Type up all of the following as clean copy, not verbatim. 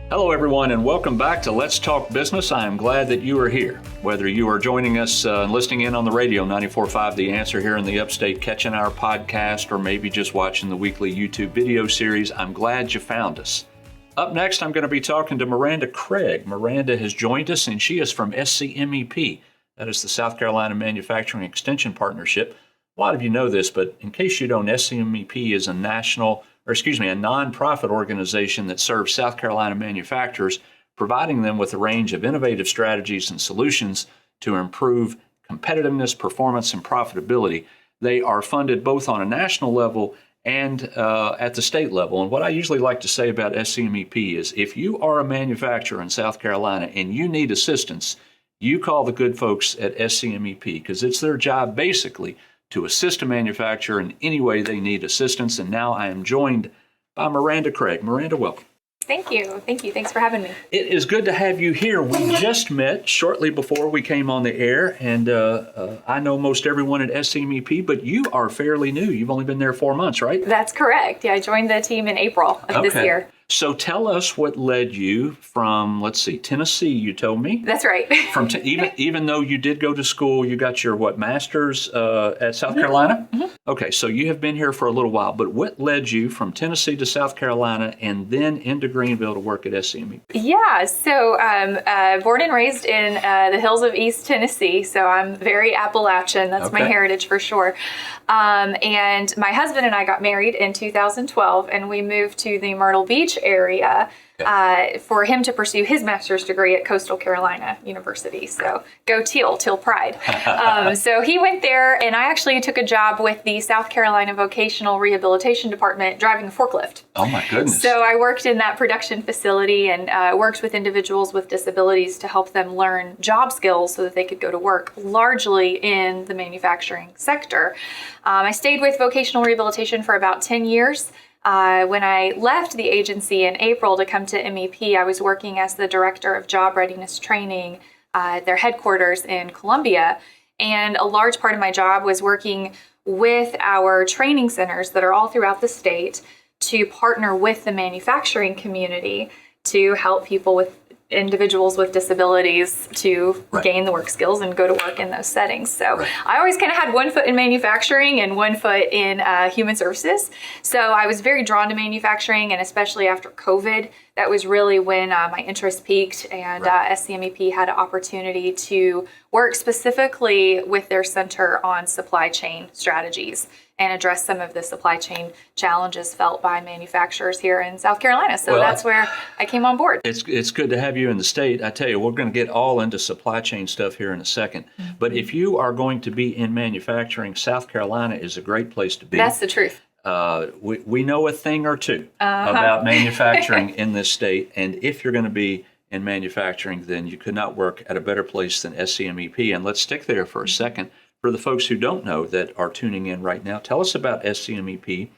Hello, everyone, and welcome back to Let's Talk Business. I am glad that you are here. Whether you are joining us and listening in on the radio, 94.5 The Answer here in the Upstate, catching our podcast, or maybe just watching the weekly YouTube video series, I'm glad you found us. Up next, I'm going to be talking to Miranda Craig. Miranda has joined us, and she is from SCMEP. That is the South Carolina Manufacturing Extension Partnership. A lot of you know this, but in case you don't, SCMEP is a nonprofit organization that serves South Carolina manufacturers, providing them with a range of innovative strategies and solutions to improve competitiveness, performance, and profitability. They are funded both on a national level and at the state level. And what I usually like to say about SCMEP is if you are a manufacturer in South Carolina and you need assistance, you call the good folks at SCMEP because it's their job basically to assist a manufacturer in any way they need assistance. And now I am joined by Miranda Craig. Miranda, welcome. Thank you. Thanks for having me. It is good to have you here. We just met shortly before we came on the air, and I know most everyone at SCMEP, but you are fairly new. You've only been there 4 months, right? That's correct. Yeah, I joined the team in April of this year. So tell us what led you from, Tennessee, you told me? That's right. Even though you did go to school, you got your, master's at South Carolina? Mm-hmm. Okay, so you have been here for a little while, but what led you from Tennessee to South Carolina and then into Greenville to work at SCMEP? Yeah, so born and raised in the hills of East Tennessee, so I'm very Appalachian. That's my heritage for sure. And my husband and I got married in 2012, and we moved to the Myrtle Beach area for him to pursue his master's degree at Coastal Carolina University. So go Teal Pride. So he went there, and I actually took a job with the South Carolina Vocational Rehabilitation Department driving a forklift. Oh my goodness. So I worked in that production facility and worked with individuals with disabilities to help them learn job skills so that they could go to work, largely in the manufacturing sector. I stayed with vocational rehabilitation for about 10 years. When I left the agency in April to come to MEP, I was working as the director of job readiness training at their headquarters in Columbia. And a large part of my job was working with our training centers that are all throughout the state to partner with the manufacturing community to help individuals with disabilities to gain the work skills and go to work in those settings. So I always kind of had one foot in manufacturing and one foot in human services. So I was very drawn to manufacturing, and especially after COVID, that was really when my interest peaked, and SCMEP had an opportunity to work specifically with their center on supply chain strategies and address some of the supply chain challenges felt by manufacturers here in South Carolina. So that's where I came on board. It's good to have you in the state. I tell you, we're going to get all into supply chain stuff here in a second. Mm-hmm. But if you are going to be in manufacturing, South Carolina is a great place to be. That's the truth. We know a thing or two about manufacturing in this state. And if you're going to be in manufacturing, then you could not work at a better place than SCMEP. And let's stick there for a second. For the folks who don't know that are tuning in right now, tell us about SCMEP.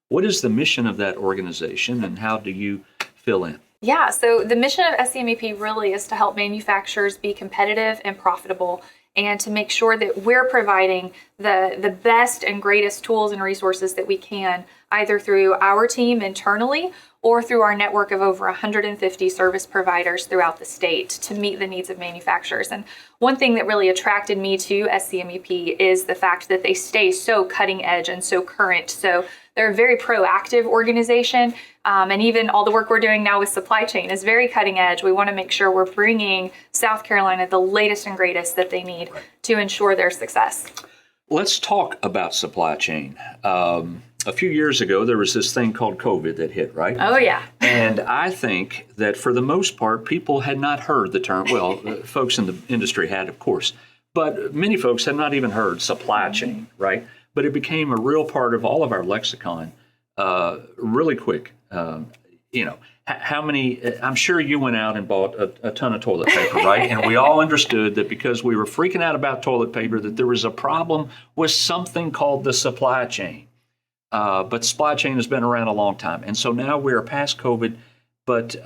What is the mission of that organization, and how do you fill in? Yeah, so the mission of SCMEP really is to help manufacturers be competitive and profitable, and to make sure that we're providing the best and greatest tools and resources that we can, either through our team internally or through our network of over 150 service providers throughout the state to meet the needs of manufacturers. And one thing that really attracted me to SCMEP is the fact that they stay so cutting edge and so current. So they're a very proactive organization. And even all the work we're doing now with supply chain is very cutting edge. We want to make sure we're bringing South Carolina the latest and greatest that they need to ensure their success. Let's talk about supply chain. A few years ago, there was this thing called COVID that hit, right? Oh, yeah. And I think that for the most part, people had not heard the term. Well, folks in the industry had, of course, but many folks had not even heard supply chain, right? But it became a real part of all of our lexicon really quick. How many, I'm sure you went out and bought a ton of toilet paper, right? And we all understood that because we were freaking out about toilet paper, that there was a problem with something called the supply chain. But supply chain has been around a long time. And so now we're past COVID, but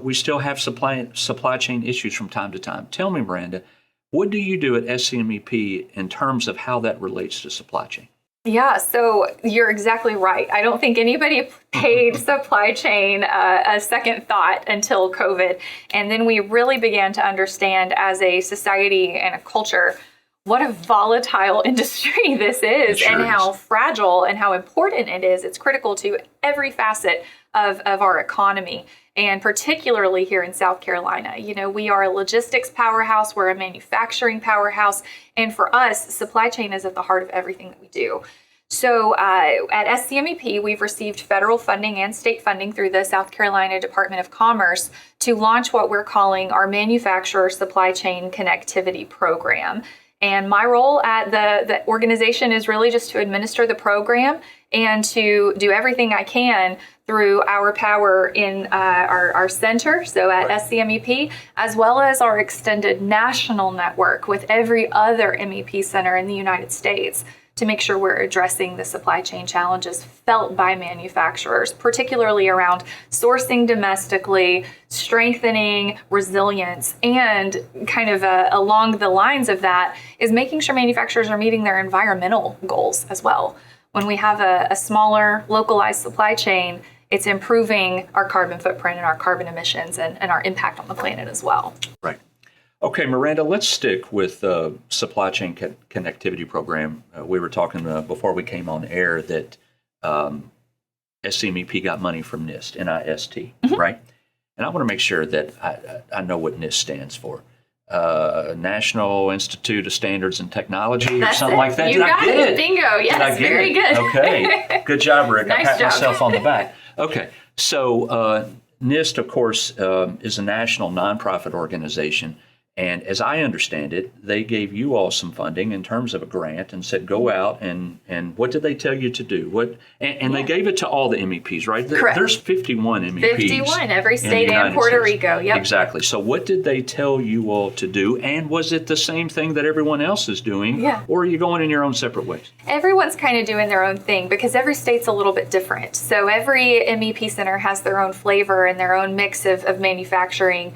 we still have supply chain issues from time to time. Tell me, Miranda, what do you do at SCMEP in terms of how that relates to supply chain? Yeah, so you're exactly right. I don't think anybody paid supply chain a second thought until COVID. And then we really began to understand as a society and a culture what a volatile industry this is, and how fragile and how important it is. It's critical to every facet of our economy, and particularly here in South Carolina. You know, we are a logistics powerhouse, we're a manufacturing powerhouse, and for us, supply chain is at the heart of everything that we do. So at SCMEP, we've received federal funding and state funding through the South Carolina Department of Commerce to launch what we're calling our Manufacturer Supply Chain Connectivity Program. And my role at the organization is really just to administer the program and to do everything I can through our power in our center, so at SCMEP, as well as our extended national network with every other MEP center in the United States, to make sure we're addressing the supply chain challenges felt by manufacturers, particularly around sourcing domestically, strengthening resilience, and kind of along the lines of that is making sure manufacturers are meeting their environmental goals as well. When we have a smaller, localized supply chain, it's improving our carbon footprint and our carbon emissions and our impact on the planet as well. Right. Okay, Miranda, let's stick with the supply chain connectivity program. We were talking before we came on air that SCMEP got money from NIST, N-I-S-T, right? And I want to make sure that I know what NIST stands for. National Institute of Standards and Technology or something like that. You got it. Bingo. Yes, very good. Okay. Good job, Rick. Nice I pat job. myself on the back. Okay. So NIST, of course, is a national nonprofit organization. And as I understand it, they gave you all some funding in terms of a grant and said, go out and what did they tell you to do? And they gave it to all the MEPs, right? Correct. There's 51 MEPs. 51, every state and Puerto Rico. Yep. Exactly. So what did they tell you all to do? And was it the same thing that everyone else is doing? Yeah. Or are you going in your own separate ways? Everyone's kind of doing their own thing because every state's a little bit different. So every MEP center has their own flavor and their own mix of manufacturing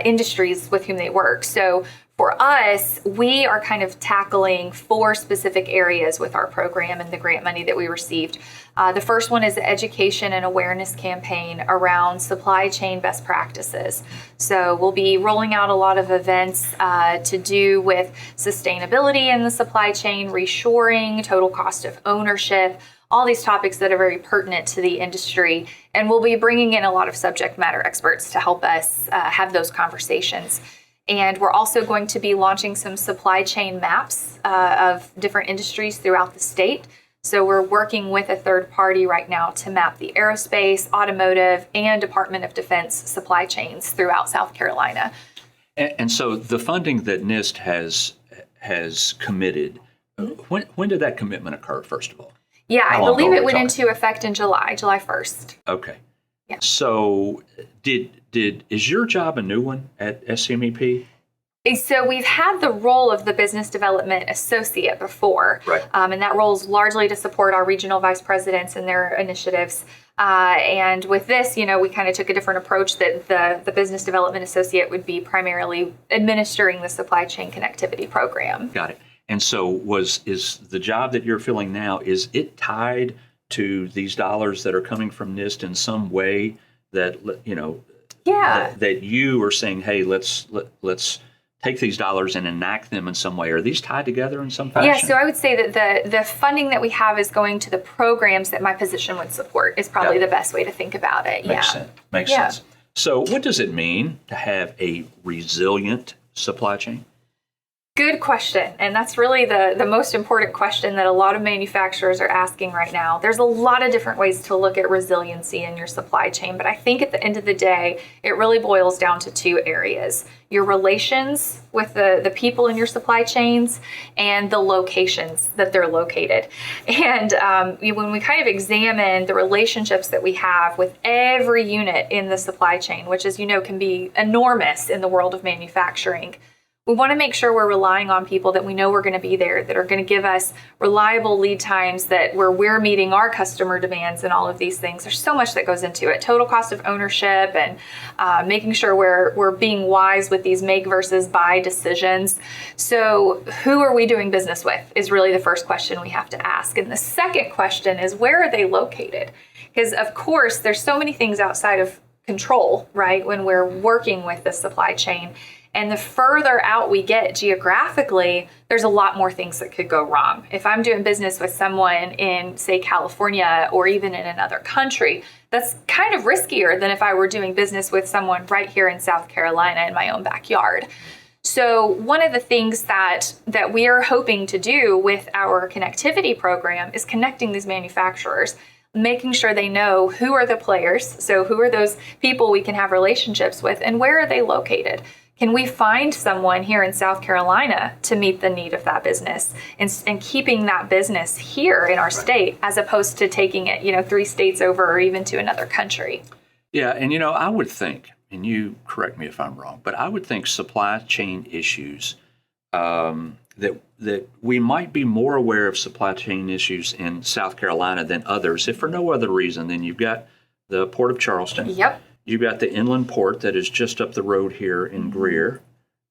industries with whom they work. So for us, we are kind of tackling 4 specific areas with our program and the grant money that we received. The first one is the education and awareness campaign around supply chain best practices. So we'll be rolling out a lot of events to do with sustainability in the supply chain, reshoring, total cost of ownership, all these topics that are very pertinent to the industry. And we'll be bringing in a lot of subject matter experts to help us have those conversations. And we're also going to be launching some supply chain maps of different industries throughout the state. So we're working with a third party right now to map the aerospace, automotive, and Department of Defense supply chains throughout South Carolina. And so the funding that NIST has committed, when did that commitment occur, first of all? Yeah, I believe it went into effect in July 1st. Okay. Yeah. So is your job a new one at SCMEP? So we've had the role of the business development associate before. Right. And that role is largely to support our regional vice presidents and their initiatives. And with this, we kind of took a different approach that the business development associate would be primarily administering the supply chain connectivity program. Got it. And so is the job that you're filling now, is it tied to these dollars that are coming from NIST in some way that, that you are saying, hey, let's take these dollars and enact them in some way? Are these tied together in some fashion? Yeah, so I would say that the funding that we have is going to the programs that my position would support is probably the best way to think about it. Makes sense. Makes sense. So what does it mean to have a resilient supply chain? Good question. And that's really the most important question that a lot of manufacturers are asking right now. There's a lot of different ways to look at resiliency in your supply chain, but I think at the end of the day, it really boils down to 2 areas: your relations with the people in your supply chains and the locations that they're located. And when we kind of examine the relationships that we have with every unit in the supply chain, which, as you know, can be enormous in the world of manufacturing, we want to make sure we're relying on people that we know we're going to be there, that are going to give us reliable lead times, that we're meeting our customer demands and all of these things. There's so much that goes into it. Total cost of ownership and making sure we're being wise with these make versus buy decisions. So who are we doing business with is really the first question we have to ask. And the second question is, where are they located? Because of course, there's so many things outside of control, right, when we're working with the supply chain. And the further out we get geographically, there's a lot more things that could go wrong. If I'm doing business with someone in, say, California or even in another country, that's kind of riskier than if I were doing business with someone right here in South Carolina in my own backyard. So one of the things that we are hoping to do with our connectivity program is connecting these manufacturers, making sure they know who are the players, so who are those people we can have relationships with, and where are they located. Can we find someone here in South Carolina to meet the need of that business and keeping that business here in our state as opposed to taking it, 3 states over or even to another country? Yeah, and I would think, and you correct me if I'm wrong, but I would think supply chain issues, that we might be more aware of supply chain issues in South Carolina than others, if for no other reason than you've got the Port of Charleston. Yep. You've got the inland port that is just up the road here in Greer,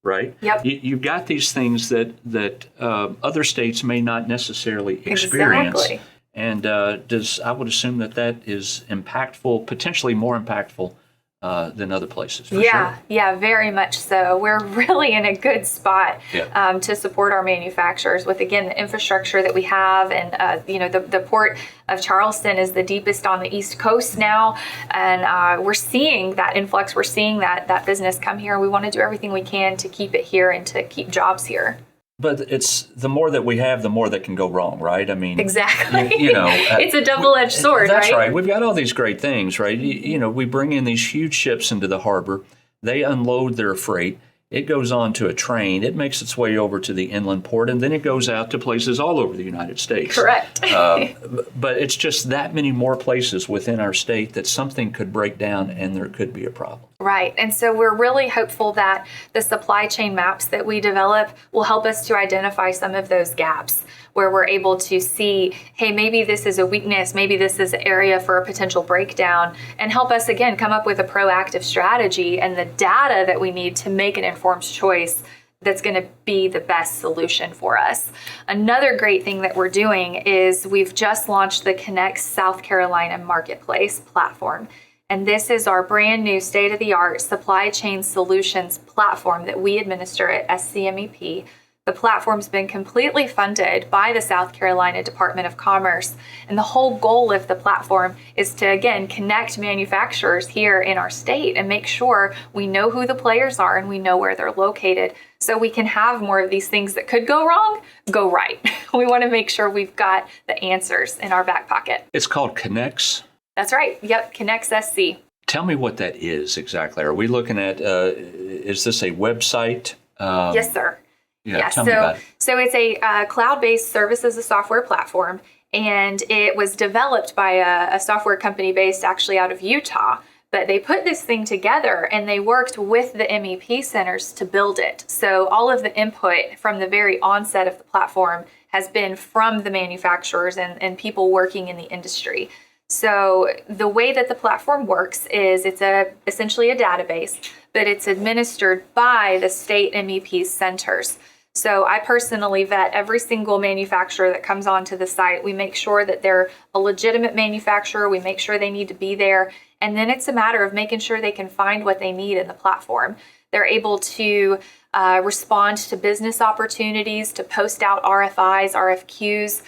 right? Yep. You've got these things that other states may not necessarily experience. Exactly. And I would assume that is impactful, potentially more impactful than other places. For sure. Yeah, very much so. We're really in a good spot to support our manufacturers with, again, the infrastructure that we have. And, the Port of Charleston is the deepest on the East Coast now. And we're seeing that influx. We're seeing that business come here. We want to do everything we can to keep it here and to keep jobs here. But it's the more that we have, the more that can go wrong, right? I mean, exactly. It's a double-edged sword, that's right? That's right. We've got all these great things, right? We bring in these huge ships into the harbor. They unload their freight. It goes on to a train. It makes its way over to the inland port, and then it goes out to places all over the United States. Correct. But it's just that many more places within our state that something could break down and there could be a problem. Right. And so we're really hopeful that the supply chain maps that we develop will help us to identify some of those gaps where we're able to see, hey, maybe this is a weakness, maybe this is an area for a potential breakdown, and help us, again, come up with a proactive strategy and the data that we need to make an informed choice that's going to be the best solution for us. Another great thing that we're doing is we've just launched the CONNEX South Carolina Marketplace platform. And this is our brand new state-of-the-art supply chain solutions platform that we administer at SCMEP. The platform's been completely funded by the South Carolina Department of Commerce. And the whole goal of the platform is to, again, connect manufacturers here in our state and make sure we know who the players are and we know where they're located so we can have more of these things that could go wrong, go right. We want to make sure we've got the answers in our back pocket. It's called CONNEX. That's right. Yep. CONNEX SC. Tell me what that is exactly. Are we looking at, is this a website? Yes, sir. Yeah, tell me about it. So it's a cloud-based service as a software platform, and it was developed by a software company based actually out of Utah. But they put this thing together and they worked with the MEP centers to build it. So all of the input from the very onset of the platform has been from the manufacturers and people working in the industry. So the way that the platform works is it's essentially a database, but it's administered by the state MEP centers. So I personally vet every single manufacturer that comes onto the site. We make sure that they're a legitimate manufacturer. We make sure they need to be there. And then it's a matter of making sure they can find what they need in the platform. They're able to respond to business opportunities, to post out RFIs, RFQs.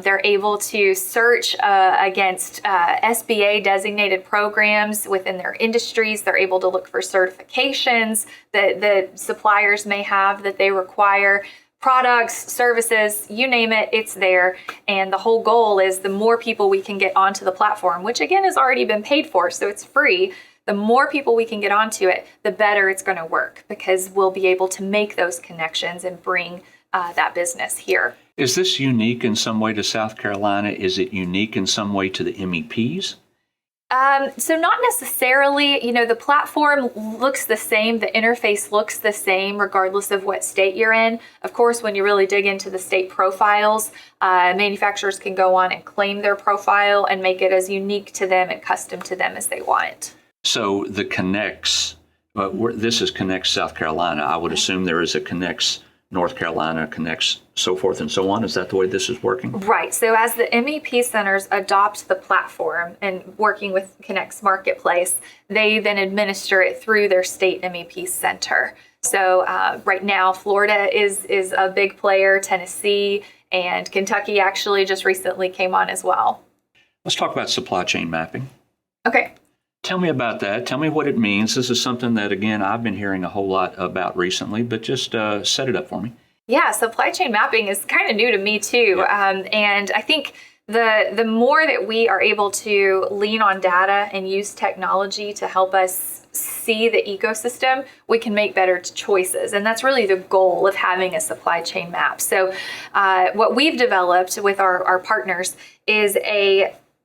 They're able to search against SBA designated programs within their industries. They're able to look for certifications that the suppliers may have that they require, products, services, you name it, it's there. And the whole goal is the more people we can get onto the platform, which again has already been paid for, so it's free. The more people we can get onto it, the better it's going to work because we'll be able to make those connections and bring that business here. Is this unique in some way to South Carolina? Is it unique in some way to the MEPs? So not necessarily, the platform looks the same, the interface looks the same regardless of what state you're in. Of course, when you really dig into the state profiles, manufacturers can go on and claim their profile and make it as unique to them and custom to them as they want. So the CONNEX, this is CONNEX South Carolina. I would assume there is a CONNEX North Carolina, CONNEX, so forth and so on. Is that the way this is working? Right. So as the MEP centers adopt the platform and working with CONNEX Marketplace, they then administer it through their state MEP center. So right now, Florida is a big player, Tennessee, and Kentucky actually just recently came on as well. Let's talk about supply chain mapping. Okay. Tell me about that. Tell me what it means. This is something that, again, I've been hearing a whole lot about recently, but just set it up for me. Yeah, supply chain mapping is kind of new to me too. Yeah. And I think the more that we are able to lean on data and use technology to help us see the ecosystem, we can make better choices. And that's really the goal of having a supply chain map. So what we've developed with our partners is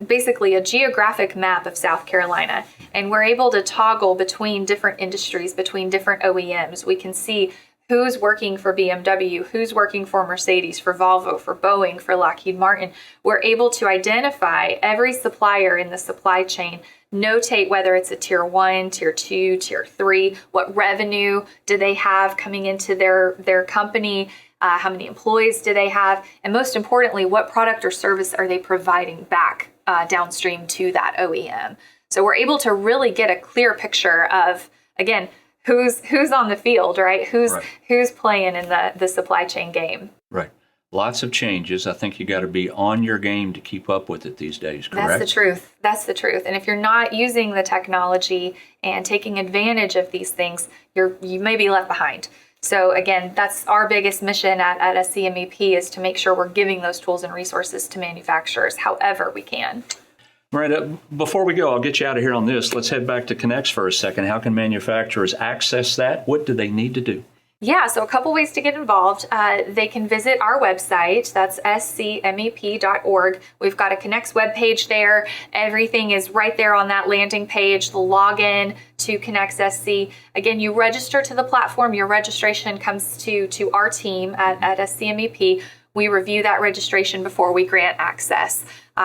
basically a geographic map of South Carolina. And we're able to toggle between different industries, between different OEMs. We can see who's working for BMW, who's working for Mercedes, for Volvo, for Boeing, for Lockheed Martin. We're able to identify every supplier in the supply chain, notate whether it's a tier 1, tier 2, tier 3, what revenue do they have coming into their company, how many employees do they have, and most importantly, what product or service are they providing back downstream to that OEM. So we're able to really get a clear picture of, again, who's on the field, right? Who's playing in the supply chain game. Right. Lots of changes. I think you got to be on your game to keep up with it these days, correct? That's the truth. That's the truth. And if you're not using the technology and taking advantage of these things, you may be left behind. So again, that's our biggest mission at SCMEP, is to make sure we're giving those tools and resources to manufacturers however we can. Miranda, before we go, I'll get you out of here on this. Let's head back to CONNEX for a second. How can manufacturers access that? What do they need to do? Yeah, so a couple ways to get involved. They can visit our website. That's scmep.org. We've got a CONNEX webpage there. Everything is right there on that landing page, the login to CONNEX SC. Again, you register to the platform. Your registration comes to our team at SCMEP. We review that registration before we grant access.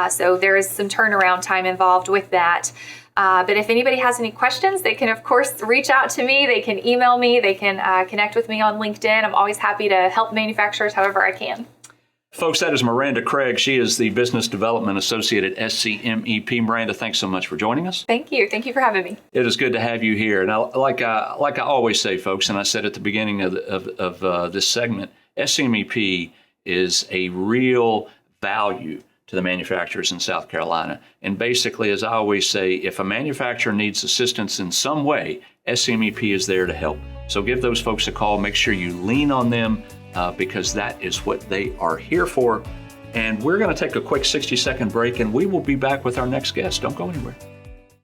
So there is some turnaround time involved with that. But if anybody has any questions, they can, of course, reach out to me. They can email me. They can connect with me on LinkedIn. I'm always happy to help manufacturers however I can. Folks, that is Miranda Craig. She is the Business Development Associate at SCMEP. Miranda, thanks so much for joining us. Thank you. Thank you for having me. It is good to have you here. And like I always say, folks, and I said at the beginning of this segment, SCMEP is a real value to the manufacturers in South Carolina. And basically, as I always say, if a manufacturer needs assistance in some way, SCMEP is there to help. So give those folks a call. Make sure you lean on them because that is what they are here for. And we're going to take a quick 60-second break, and we will be back with our next guest. Don't go anywhere.